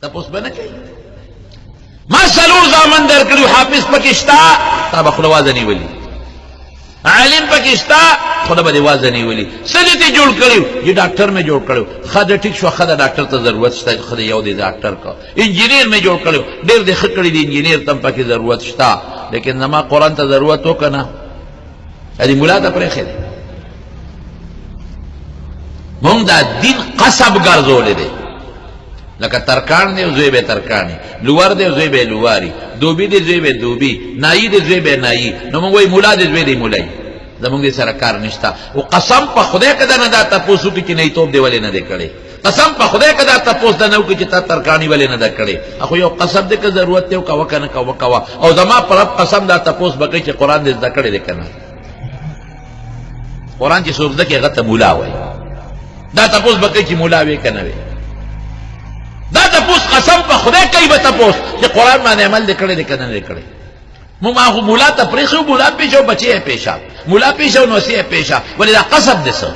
تپوس به نه کوي ما څلور زامن درکړي حافظ پکې شته تا به خوله وازه نیولي عالم پکې شته خوله به دې وازه نیولي څه دې ته جوړ کړي چې ډاکټر مې جوړ کړی ښه ده ټیک شوه ښه ده ډاکټر ته ضرورت شته ښه ده یو دې ډاکټر کا انجینیر مې جوړ کړی ډېر دې ښه کړي دي انجینیر ته هم پکې ضرورت شته لیکن زما قرآن ته ضرورت و که نه دې ملا ته پرېښی دی مونږ دا دین قصب ګرځولی دی لکه ترکان دی او زوی به ترکانی لوور دی او زوی به لواری دوبی دی زوی به دوبی نایی دی زوی به نایی نو مونږ وایي ملا دی زوی دی ملای زمونږ دې سره کار نشته او قسم په خدای که نه دا تپوس وکړي چې نیتوب دی ولې نه دی کړی قسم په خدای که دا تپوس ده نه وکړي چې تا ترکاني ولې نه ده کړې خو یو قسم دی که ضرورت دی وکوه که نه کوه او زما په رب قسم دا تپوس به کوي چې قرآن دې زده کړی دی که نه قرآن چې څوک زده کړي هغه ته ملا وایي دا تپوس به کوي چې ملا وی که نه وی دا تپوس قسم په خدای کوي به تپوس چې قرآن باندې عمل دې کړی دی که نه دی کړی مونږ هغه ملا ته پرېښو ملا پېښه او بچی یې پېښه ملا پېښه او نوسي یې پېښه ولې دا قسم دی څه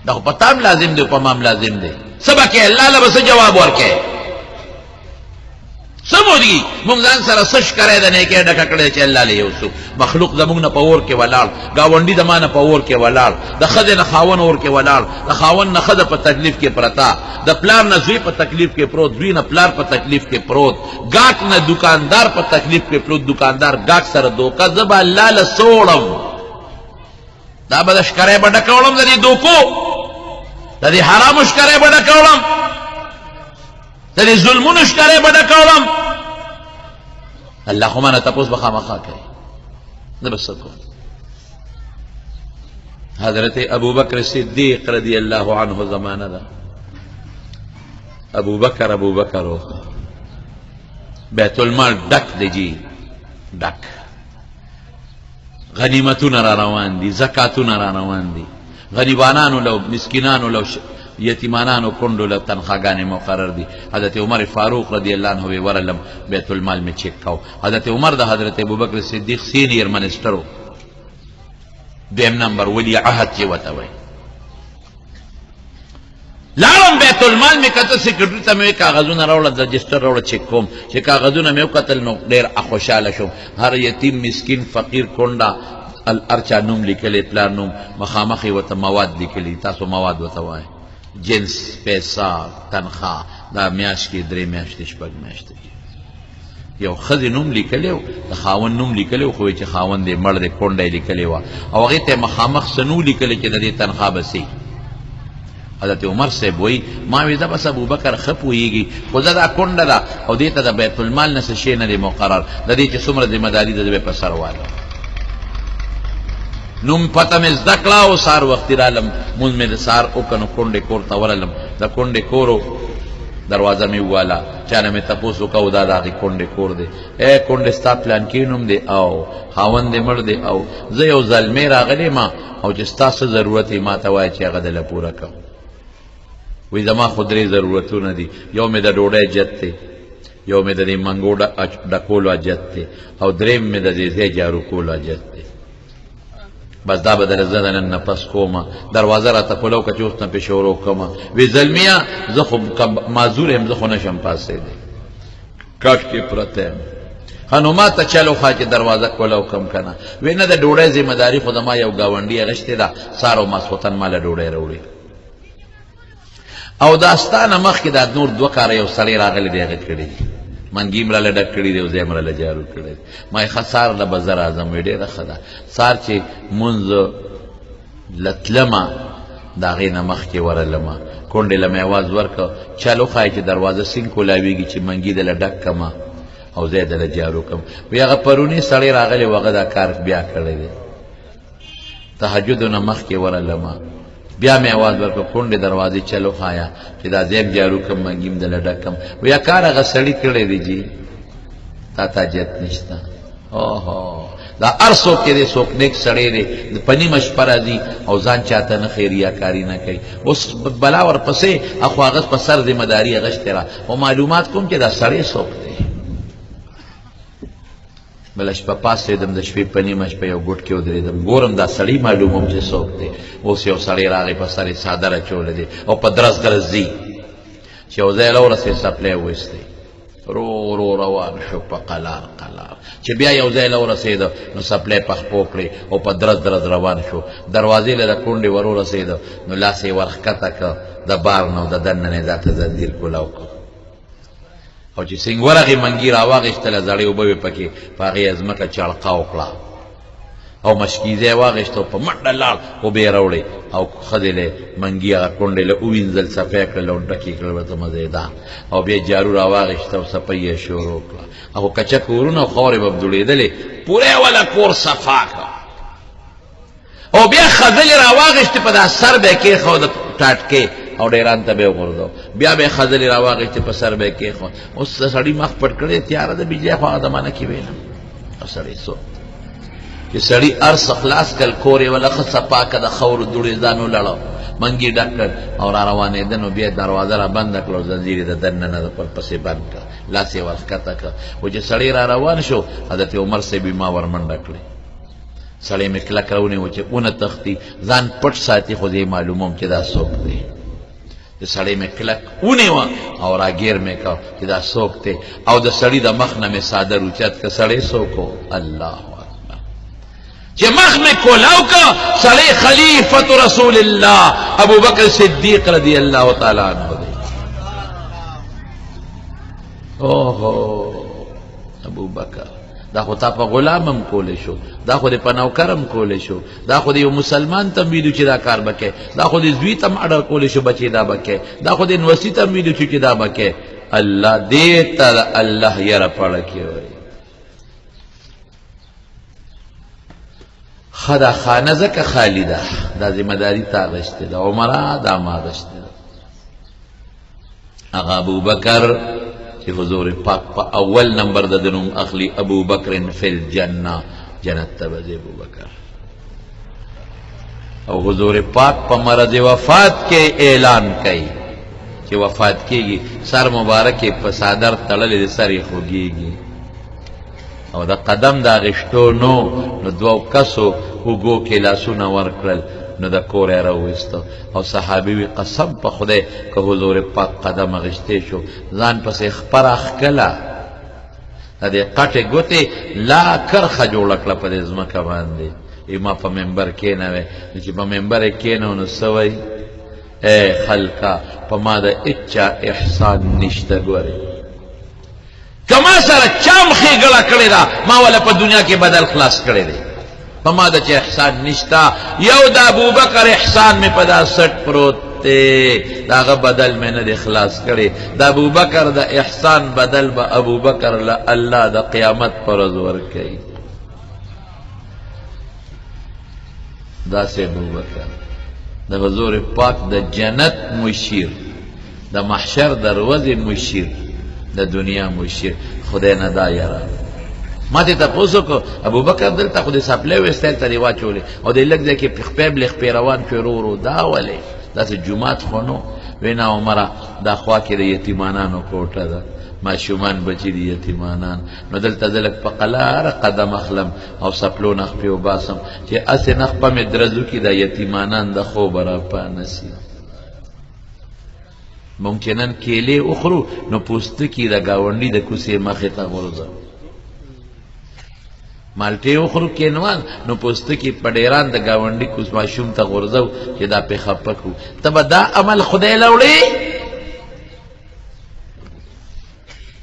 دا خو په تا هم لازم دی او په ما هم لازم دی څه به کوې الله له به څه جواب ورکوې څه مودي مونږ ځان سره څه شکری د نیکۍ ډکه کړې چې الله له یو څو مخلوق زمونږ نه په اور کې ولاړ ګاونډي د ما نه په اور کې ولاړ د ښځې نه خاون اور کې ولاړ د خاون نه ښځه په تکلیف کې پرته د پلار نه زوی په تکلیف کې پروت زوی نه پلار په تکلیف کې پروت ګاک نه دکاندار په تکلیف کې پروت دکاندار ګاک سره دوکه زه به الله له څه وړم دا به د شکری به ډکه وړم د دې دوکو د دې حرامو شکری به ډکه وړم د دې ظلمونو شکری به ډکه وړم الله خو مانه تپوس به خامخا کوي زه به څه کوم حضرت ابوبکر صدیق رضی الله عنه زمانه ده ابوبکر و بیت المال ډک دی جی ډک غنیمتونه را روان دي زکاتونه را روان دي غریبانانو لو مسکینانو لو یتیمانانو کونډو له تنخواګانې مقرر دي حضرت عمر فاروق رضی الله عنه وی ورلم بیت المال میں چیک کاو حضرت عمر د حضرت ابوبکر صدیق سینیر منسٹرو دویم نمبر ولی عهد چې وته وی لاړم بیت المال مې کته سیکرټري ته مې کاغذونه راوړل رجسټر راوړل چیک کوم چې کاغذونه مې وکتل نو ډېر خوشحاله شوم هر یتیم مسکین فقیر کونډه الارچا نوم لیکلی پلار نوم مخامخ یې ورته مواد لیکلي تاسو مواد ورته وایئ جنس پیسہ تنخواه دا میاشت کې 3 میاشتې 6 میاشتې یو ښځې نوم لیکلی و د خاوند نوم لیکلی و خو چې خاوند یې مړ دی کونډه یې لیکلې وه او هغې ته یې مخامخ څه نو لیکلی چې د دې تنخواه به سي حضرت عمر صاحب وایي ما وی ده بس ابوبکر ښه پوهېږي خو زه دا کونډه ده او دې ته د بیت المال نه څه شی نه دی مقرر د دې چې څومره ذمهداري ده زه به په سر والم نوم پته مې زده کړه او سهار وختي رالم مونځ مې د سهار وکړه نو کونډې کور ته ورغلم د کونډې کورو دروازه مې وواله چا نه مې تپوس وکړه دا د هغې کونډې کور دی ای کونډې ستا پلانکي نوم دی او خاوند دې مړ دی او زه یو زلمی راغلی ما او چې ستا څه ضرورت یې ما ته وایه چې هغه دله پوره کړم وی زما خو 3 ضرورتونه دي یو مې د ډوډۍ جت دی یو مې د دې منګو ډکولو اجت دی او دریم مې د دې ځای جارو کولو اجت دی بس دا به در زه د نن نه پس کومه دروازه راته پلو که چې اوس نه پې شروع کومه وی زلمیه زه خو معذور یم زه خو نشم پاسېدی کټ کې پرته یم ښه نو ما ته چلو خوا چې دروازه کولو کم که نه وی نه د ډوډۍ ذمهداري خو زما یو ګاونډي اغېښتې ده سهار او ماسخوتن ما له ډوډۍ راوړي او دا ستا نه مخکې دا نور 2 کاره یو سړی راغلی دی هغې کړي دي منګي مړه له ډک کړي دی او ځای مړه له جارو کړی دی ما یې ښه سهار له به زه راځم وی ډېره ښه ده سهار چې مونځ له تلمه د هغې نه مخکې ورغلمه کونډې له مې اواز ورکړه چل وښایه چې دروازه سینګ کولاویږي چې منګي دله ډک کړمه او ځای دله جارو کړم وی هغه پرونی سړی راغلی و هغه دا کار بیا کړی دی تهجدو نه مخکې ورغلمه بیا مې اواز ورکړه کونډې دروازې چل وښایه چې دا ځای م جارو کړم منګي م دله ډک کړم وی کار هغه سړي کړی دی جي تا ته حاجت نشته اوهو دا هر څوک چې دی څوک نیک سړی دی په نیمه شپه راځي او ځان چاته نه ښایي ریاکاري نه کوي اوس بلا ورپسې اخو هغه په سر ذمهداري اغېښتې را او معلومات کوم چې دا سړی څوک دی بله شپه پاڅېدم د شپې په نیمه شپه یو ګوټ کې ودرېدم ګورم دا سړی معلوموم چې څوک دی اوس یو سړی راغی په سر یې څادر اچولی دی او په درز درز ځي چې یو ځای ورسېد سپلی وویستی رو رو روان شو په قلار قلار چې بیا یو ځای ورسېد نو سپلی په خپو کړې او په درز درز روان شو دروازې له د کونډې ورورسېد نو لاس یې ورښکته کړه د بار نه او د دننه یې دا ته زنځیر کولاو کړ او چې سینګور هغې منګي راواغېستله زړې اوبه وې پکې په هغې یې ځمکه چړقه وکړه او مشکیزه واغشت او په منډه لاړ اوبې یې راوړې او ښځې له منګي هغه کونډې له ووینځل صفی کړل او ډکې کړل ورته مزېدار او بیا جارو راواغېسته او صفی یې شروع کړه هغو کچه کورونه او خاورې به دوړېدلې پوره یې وله کور صفا کړه او بیا خځلې راواغېستې په دا سر به یې کېښود ټاټکې او ډیران ته به یې وغورځو بیا به یې خځلې راواغېستې په سر به یې کېښود اوس د سړي مخ پټ کړی تیاره د بجلی خو هغه زمانه کې ویلم او سړی څو چې سړي ارس خلاص کړ کور یې وله ښه صفا کړه د خاورو دوړې ځان ولاړو منګي ډک کړ او را روانېده نو بیا دروازه را بنده کړه او زنځیر یې د دننه د پسې بند کړه لاس یې ورښکته کړه و چې سړی را روان شو حضرت عمر صاحب ما ورمنډه کړې سړی مې کلک راونیو چې اونه تښتي ځان پټ ساتي خو زه یې معلوموم چې دا څوک دی د سړی مې کلک ونیوه او راګیر مې کړه چې دا څوک دی او د سړي د مخ نه مې څادر اوچت کړه سړی څوک و الله چې مخ مې کولاو که سړی خلیفت رسول الله ابو بکر صدیق رضی الله تعالی عنہ دی اوهو ابو بکر دا خو تا په غلامم کولی شو دا خو دې په نوکرم کولی شو دا خو دې یو مسلمان ته ویلو چې دا کار به کې دا خو دې زوی ته اډر کولی شو بچې دا به کې دا خو دې نوسي ته ویلو چې دا به کې الله دې ته الله یره پړه کې وایي خدا خانه زکه خالی ده دا ذمہ داری تا غشته ده عمره دا ما غشته ده هغه ابو بکر چې حضور پاک په اول نمبر د دنوم اخلی ابو بکر فی الجنه جنت ته به ابو بکر او حضور پاک په مرض وفات کې اعلان کوي چې وفات کېږي سر مبارک په صادر تړلې د سر یې خوږېږي او د قدم د غشتو نو دوو کسو اوږو کې لاسونه ورکړل نو د کور یې راوویسته او صحابي وي قسم په خدای که حضور پاک قدم اغشتی شو ځان پسې خپره ښکله د دې قټې ګوتې لا کرخه جوړه کړه په دې ځمکه باندې ما په ممبر کېنوی چې په ممبر یې کېنو نو څه وایي ای خلکه په ما د هېچا احسان نشته ګورې که ما سره چا ښېګړه کړې ده ما وله په دنیا کې بدل خلاص کړی دی په ما د چې احسان نشته یو د ابوبکر احسان مې په دا سټ پروت دی د هغه بدل مې نه دی خلاص کړی د ابوبکر د احسان بدل به ابوبکر له الله د قیامت پر ورځ ورکوي داسې ابوبکر د حضور پاک د جنت مشیر د محشر د ورځې مشیر د دنیا مشیر خدای نه دا یاره ما ته تاسو کو ابو بکر دلته خو دې سپلې وستل ته دی واچولې او دې لګ دې کې پخپې بلخ پیروان شروع دا ولې داسې جمعات خونو وینا عمره دا خوا کې د یتیمانانو کوټه ده ماشومان بچی دي یتیمانان نو دلته دلک په قلاره قدم اخلم او سپلو نخ په وباسم چې اسې نخ په مې درزو کې د یتیمانان د خوب را پانسی ممکنن کېلې اخرو نو پوستکی د گاونډي د کوسې مخې ته غورځو مالټې اخرو کېنوان نو پوستکی په ډیران د گاونډي کوس ماشوم ته غورځو چې دا پې خفه کړو ته به دا عمل خدای له وړې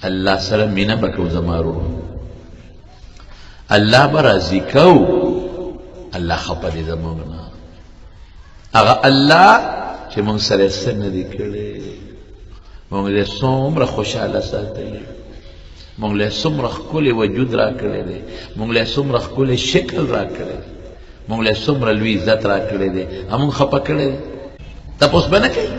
الله سره مینه به کوو زما ورور الله به راضي کوو الله خفه دې زموږ نه هغه الله چې مونږ سره څه نه دي کړی مونږ دې څومره خوشحاله ساتلی مونږ له څومره ښکلی وجود را کړی دی مونږ له څومره ښکلی شکل را کړی دی مونږ له څومره لوی عزت را کړی دی همونږ خفه کړی دی تپوس به نه کوي